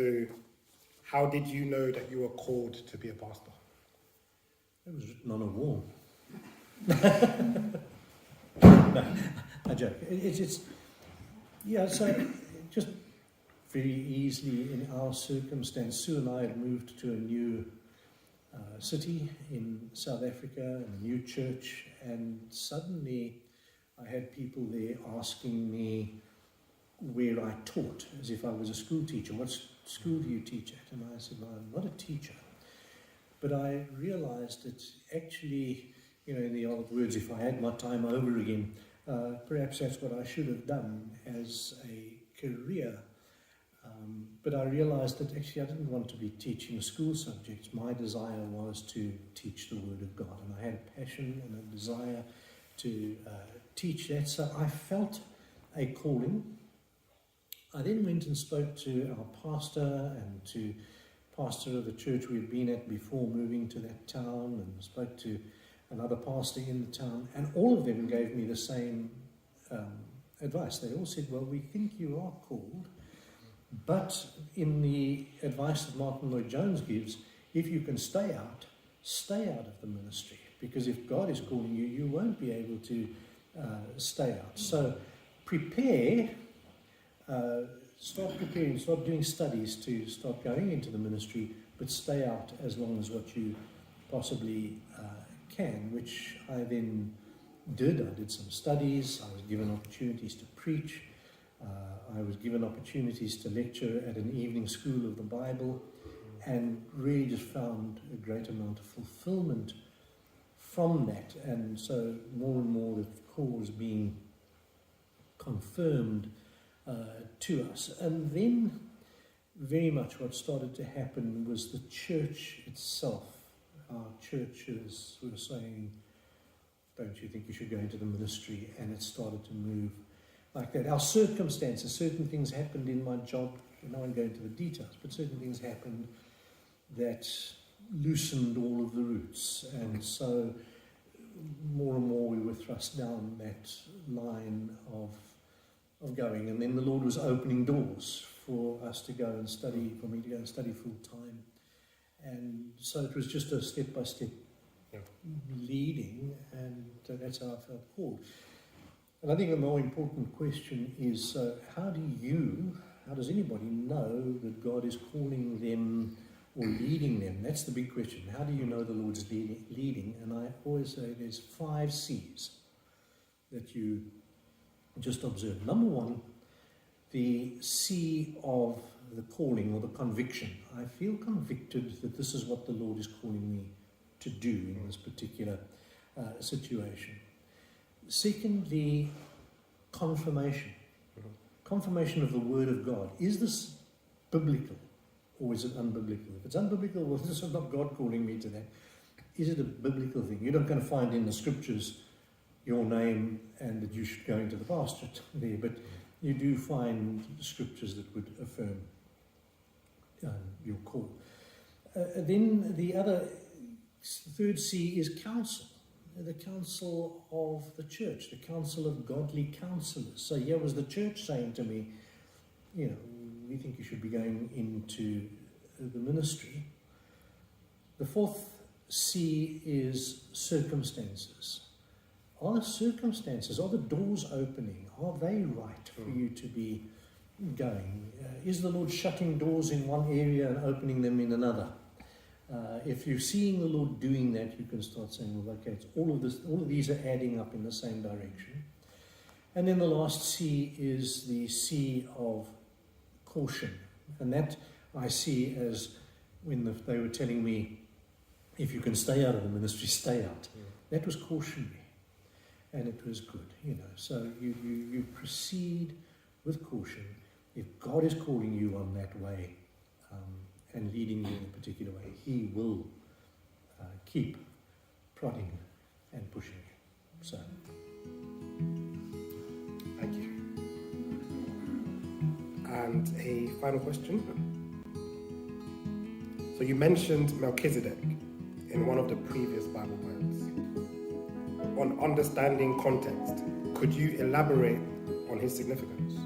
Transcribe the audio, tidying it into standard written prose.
So how did you know that you were called to be a pastor? It was written on a wall. No, I joke. So just very easily in our circumstance, Sue and I had moved to a new city in South Africa, a new church, and suddenly I had people there asking me where I taught, as if I was a school teacher. What school do you teach at? And I said, well, I'm not a teacher. But I realized that actually, in the old words, if I had my time over again, perhaps that's what I should have done as a career. But I realized that actually I didn't want to be teaching school subjects. My desire was to teach the Word of God. And I had a passion and a desire to teach that. So I felt a calling. I then went and spoke to our pastor and to pastor of the church we had been at before moving to that town, and spoke to another pastor in the town, and all of them gave me the same advice. They all said, well, we think you are called, but in the advice that Martin Lloyd-Jones gives, if you can stay out of the ministry, because if God is calling you, you won't be able to stay out. So prepare. Start preparing, start doing studies to start going into the ministry, but stay out as long as what you possibly can, which I then did. I did some studies, I was given opportunities to preach, I was given opportunities to lecture at an evening school of the Bible, and really just found a great amount of fulfillment from that. And so more and more the call was being confirmed to us. And then very much what started to happen was the church itself. Our churches were saying, don't you think you should go into the ministry? And it started to move like that. Our circumstances, certain things happened in my job, I won't go into the details, but certain things happened that loosened all of the roots. And so more and more we were thrust down that line of going, and then the Lord was opening doors for us to go and study, for me to go and study full time, and so it was just a step-by-step leading, and that's how I felt called. And I think the more important question is, how does anybody know that God is calling them or leading them? That's the big question. How do you know the Lord's leading? And I always say there's 5 C's that you just observe. Number 1, the C of the calling or the conviction. I feel convicted that this is what the Lord is calling me to do in this particular situation. Secondly, confirmation. Confirmation of the Word of God. Is this biblical or is it unbiblical? If it's unbiblical, well, this is not God calling me to that. Is it a biblical thing? You're not going to find in the scriptures your name and that you should go into the pastorate there, but you do find scriptures that would affirm your call. Then the third C is counsel, the counsel of the church, the counsel of godly counselors. So here was the church saying to me, we think you should be going into the ministry. The 4th C is circumstances. Are the circumstances, are the doors opening? Are they right for you to be going? Is the Lord shutting doors in one area and opening them in another? If you're seeing the Lord doing that, you can start saying, well, okay, it's all of these are adding up in the same direction. And then the last C is the C of caution. And that I see as when they were telling me, if you can stay out of the ministry, stay out. That was cautionary. And it was good, So you proceed with caution. If God is calling you on that way and leading you in a particular way, He will keep prodding and pushing you. So, thank you. And a final question. So you mentioned Melchizedek in one of the previous Bible words. On understanding context, could you elaborate on his significance?